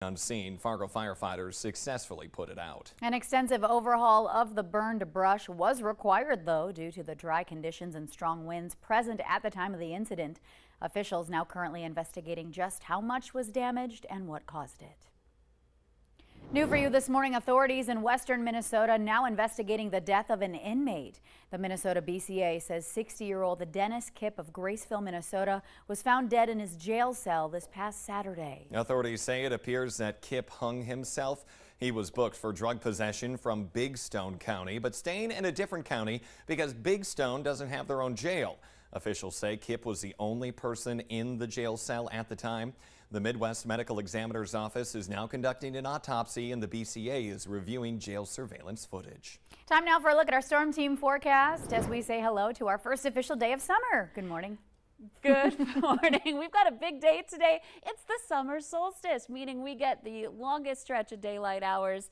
On scene, Fargo firefighters successfully put it out. An extensive overhaul of the burned brush was required, though, due to the dry conditions and strong winds present at the time of the incident. Officials now currently investigating just how much was damaged and what caused it. New for you this morning, authorities in western Minnesota now investigating the death of an inmate. The Minnesota BCA says 60-year-old Dennis Kipp of Graceville, Minnesota, was found dead in his jail cell this past Saturday. Authorities say it appears that Kipp hung himself. He was booked for drug possession from Big Stone County, but staying in a different county because Big Stone doesn't have their own jail. Officials say Kipp was the only person in the jail cell at the time. The Midwest Medical Examiner's Office is now conducting an autopsy, and the BCA is reviewing jail surveillance footage. Time now for a look at our storm team forecast as we say hello to our first official day of summer. Good morning. Good morning. We've got a big day today. It's the summer solstice, meaning we get the longest stretch of daylight hours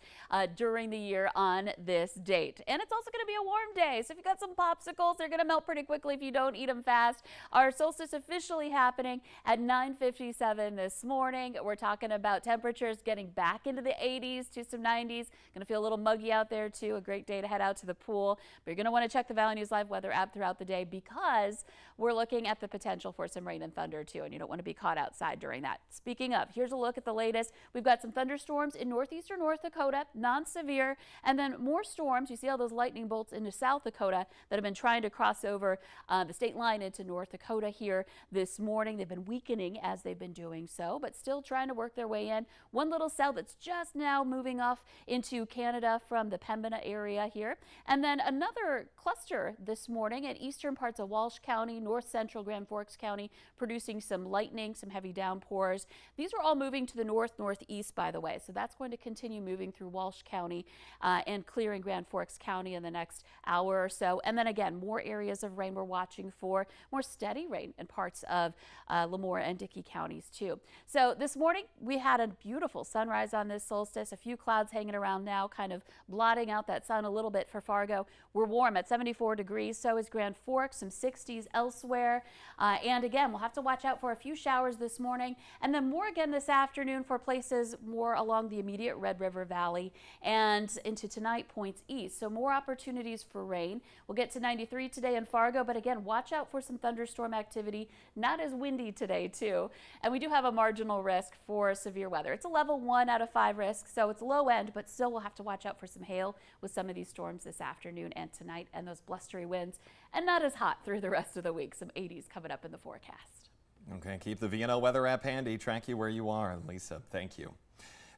during the year on this date. And it's also going to be a warm day. So if you've got some popsicles, they're going to melt pretty quickly if you don't eat them fast. Our solstice officially happening at 9:57 this morning. We're talking about temperatures getting back into the 80s to some 90s. Going to feel a little muggy out there too. A great day to head out to the pool. But you're going to want to check the Valley News Live weather app throughout the day because we're looking at the potential for some rain and thunder too, and you don't want to be caught outside during that. Speaking of, here's a look at the latest. We've got some thunderstorms in northeastern North Dakota, non-severe, and then more storms. You see all those lightning bolts into South Dakota that have been trying to cross over the state line into North Dakota here this morning. They've been weakening as they've been doing so, but still trying to work their way in. One little cell that's just now moving off into Canada from the Pembina area here, and then another cluster this morning in eastern parts of Walsh County, north central Grand Forks County, producing some lightning, some heavy downpours. These are all moving to the northeast, by the way, so that's going to continue moving through Walsh County and clearing Grand Forks County in the next hour or so. And then again, more areas of rain we're watching for, more steady rain in parts of Lemoore and Dickey counties too. So this morning we had a beautiful sunrise on this solstice. A few clouds hanging around now, kind of blotting out that sun a little bit for Fargo. We're warm at 74 degrees, so is Grand Forks, some 60s elsewhere. And again, we'll have to watch out for a few showers this morning and then more again this afternoon for places more along the immediate Red River Valley and into tonight points east. So more opportunities for rain. We'll get to 93 today in Fargo, but again, watch out for some thunderstorm activity. Not as windy today too. And we do have a marginal risk for severe weather. It's a level 1 out of 5 risk, so it's low end, but still we'll have to watch out for some hail with some of these storms this afternoon and tonight and those blustery winds, and not as hot through the rest of the week. Some 80s coming up in the forecast. Okay, keep the VNO weather app handy. Track you where you are. Lisa, thank you.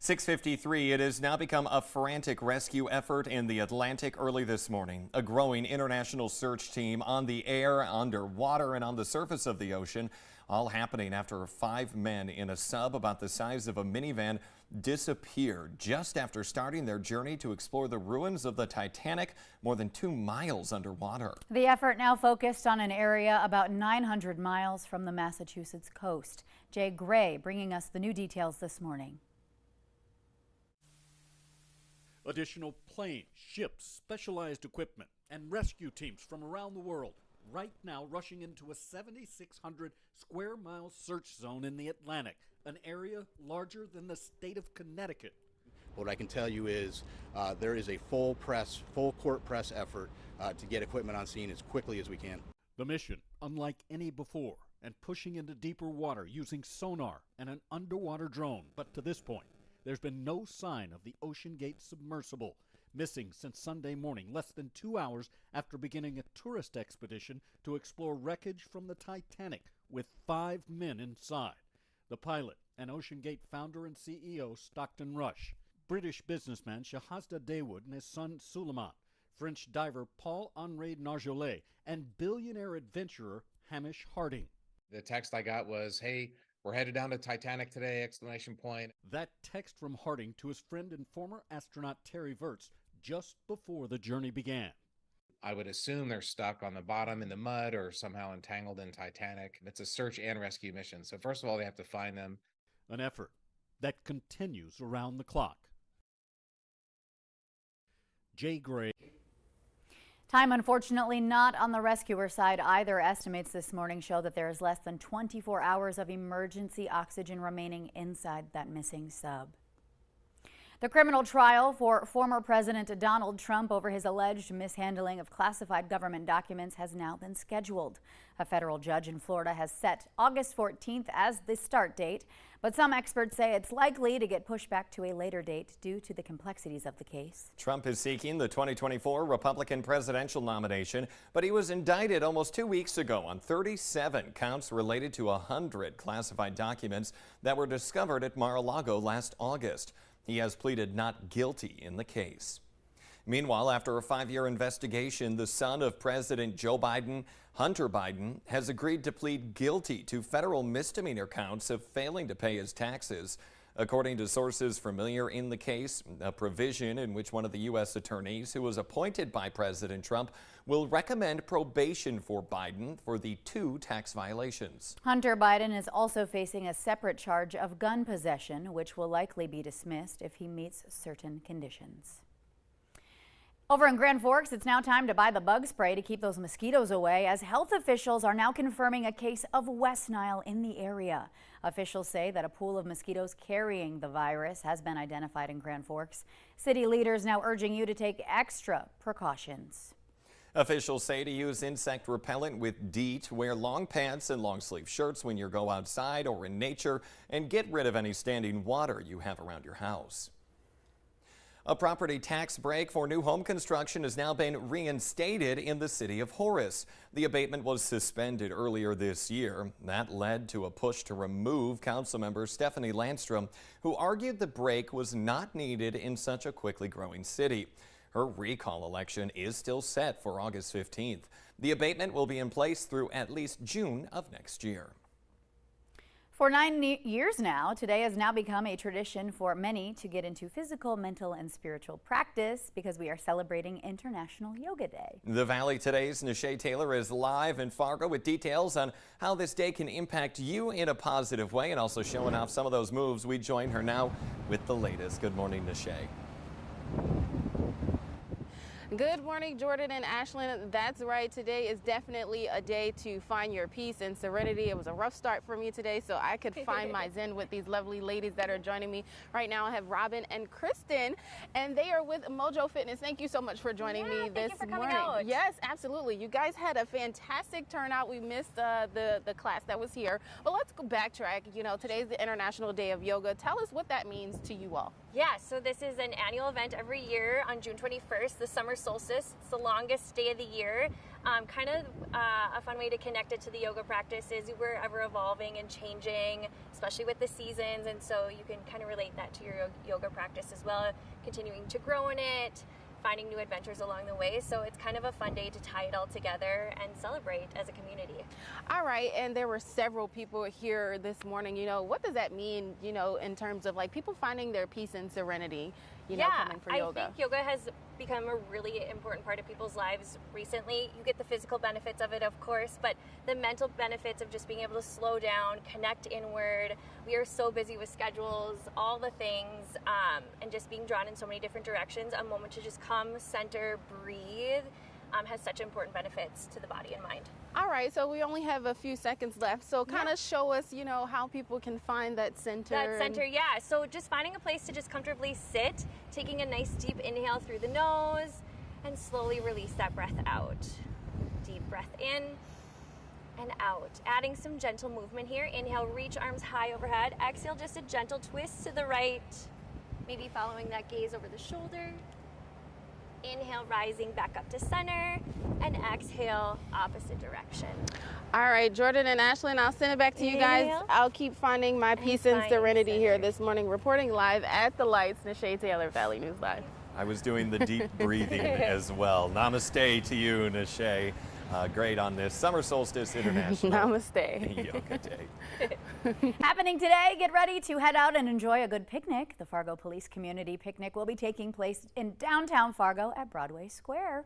6:53, it has now become a frantic rescue effort in the Atlantic early this morning. A growing international search team on the air, underwater, and on the surface of the ocean, all happening after 5 men in a sub about the size of a minivan disappeared just after starting their journey to explore the ruins of the Titanic more than 2 miles underwater. The effort now focused on an area about 900 miles from the Massachusetts coast. Jay Gray bringing us the new details this morning. Additional planes, ships, specialized equipment, and rescue teams from around the world right now rushing into a 7,600 square mile search zone in the Atlantic, an area larger than the state of Connecticut. What I can tell you is there is a full court press effort to get equipment on scene as quickly as we can. The mission, unlike any before, and pushing into deeper water using sonar and an underwater drone. But to this point, there's been no sign of the OceanGate submersible, missing since Sunday morning, less than 2 hours after beginning a tourist expedition to explore wreckage from the Titanic with 5 men inside. The pilot and OceanGate founder and CEO Stockton Rush, British businessman Shahzada Dawood and his son Suleiman, French diver Paul-Henri Nargeolet, and billionaire adventurer Hamish Harding. The text I got was, "Hey, we're headed down to Titanic today, exclamation point." That text from Harding to his friend and former astronaut Terry Virts just before the journey began. I would assume they're stuck on the bottom in the mud or somehow entangled in Titanic. It's a search and rescue mission. So first of all, they have to find them. An effort that continues around the clock. Jay Gray. Time, unfortunately, not on the rescuer side either. Estimates this morning show that there is less than 24 hours of emergency oxygen remaining inside that missing sub. The criminal trial for former President Donald Trump over his alleged mishandling of classified government documents has now been scheduled. A federal judge in Florida has set August 14th as the start date, but some experts say it's likely to get pushed back to a later date due to the complexities of the case. Trump is seeking the 2024 Republican presidential nomination, but he was indicted almost 2 weeks ago on 37 counts related to 100 classified documents that were discovered at Mar-a-Lago last August. He has pleaded not guilty in the case. Meanwhile, after a 5-year investigation, the son of President Joe Biden, Hunter Biden, has agreed to plead guilty to federal misdemeanor counts of failing to pay his taxes. According to sources familiar in the case, a provision in which one of the U.S. attorneys who was appointed by President Trump will recommend probation for Biden for the 2 tax violations. Hunter Biden is also facing a separate charge of gun possession, which will likely be dismissed if he meets certain conditions. Over in Grand Forks, it's now time to buy the bug spray to keep those mosquitoes away, as health officials are now confirming a case of West Nile in the area. Officials say that a pool of mosquitoes carrying the virus has been identified in Grand Forks. City leaders now urging you to take extra precautions. Officials say to use insect repellent with DEET, wear long pants and long sleeve shirts when you go outside or in nature, and get rid of any standing water you have around your house. A property tax break for new home construction has now been reinstated in the city of Horace. The abatement was suspended earlier this year. That led to a push to remove Councilmember Stephanie Landstrom, who argued the break was not needed in such a quickly growing city. Her recall election is still set for August 15th. The abatement will be in place through at least June of next year. For 9 years now, today has now become a tradition for many to get into physical, mental, and spiritual practice because we are celebrating International Yoga Day. The Valley Today's Nishay Taylor is live in Fargo with details on how this day can impact you in a positive way and also showing off some of those moves. We join her now with the latest. Good morning, Nishay. Good morning, Jordan and Ashlyn. That's right. Today is definitely a day to find your peace and serenity. It was a rough start for me today, so I could find my zen with these lovely ladies that are joining me right now. I have Robin and Kristen, and they are with Mojo Fitness. Thank you so much for joining me this morning. Yes, absolutely. You guys had a fantastic turnout. We missed the class that was here, but let's go backtrack. You know, today's the International Day of Yoga. Tell us what that means to you all. Yeah, so this is an annual event every year on June 21st, the summer solstice. It's the longest day of the year. A fun way to connect it to the yoga practice is we're ever evolving and changing, especially with the seasons, and so you can kind of relate that to your yoga practice as well, continuing to grow in it, finding new adventures along the way. So it's kind of a fun day to tie it all together and celebrate as a community. All right, and there were several people here this morning. You know, what does that mean, you know, in terms of like people finding their peace and serenity, you know, coming for yoga? I think yoga has become a really important part of people's lives recently. You get the physical benefits of it, of course, but the mental benefits of just being able to slow down, connect inward. We are so busy with schedules, all the things, and just being drawn in so many different directions. A moment to just come, center, breathe has such important benefits to the body and mind. All right, so we only have a few seconds left, so kind of show us, you know, how people can find that center. Yeah, so just finding a place to just comfortably sit, taking a nice deep inhale through the nose, and slowly release that breath out. Deep breath in and out. Adding some gentle movement here. Inhale, reach arms high overhead. Exhale, just a gentle twist to the right, maybe following that gaze over the shoulder. Inhale, rising back up to center, and exhale, opposite direction. All right, Jordan and Ashlyn, I'll send it back to you guys. I'll keep finding my peace and serenity here this morning. Reporting live at the lights, Nishay Taylor, Valley News Live. I was doing the deep breathing as well. Namaste to you, Nishay. Great on this Summer Solstice International Namaste. Yoga Day. Happening today, get ready to head out and enjoy a good picnic. The Fargo Police Community Picnic will be taking place in downtown Fargo at Broadway Square.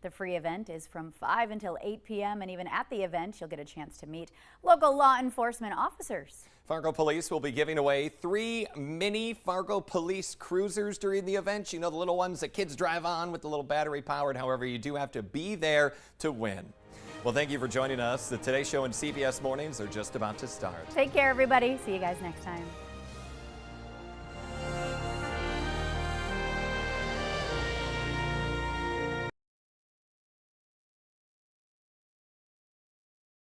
The free event is from 5 until 8 p.m. and even at the event, you'll get a chance to meet local law enforcement officers. Fargo Police will be giving away 3 mini Fargo Police Cruisers during the event. You know, the little ones that kids drive on with the little battery powered. However, you do have to be there to win. Well, thank you for joining us. The Today Show and CBS Mornings are just about to start. Take care, everybody. See you guys next time.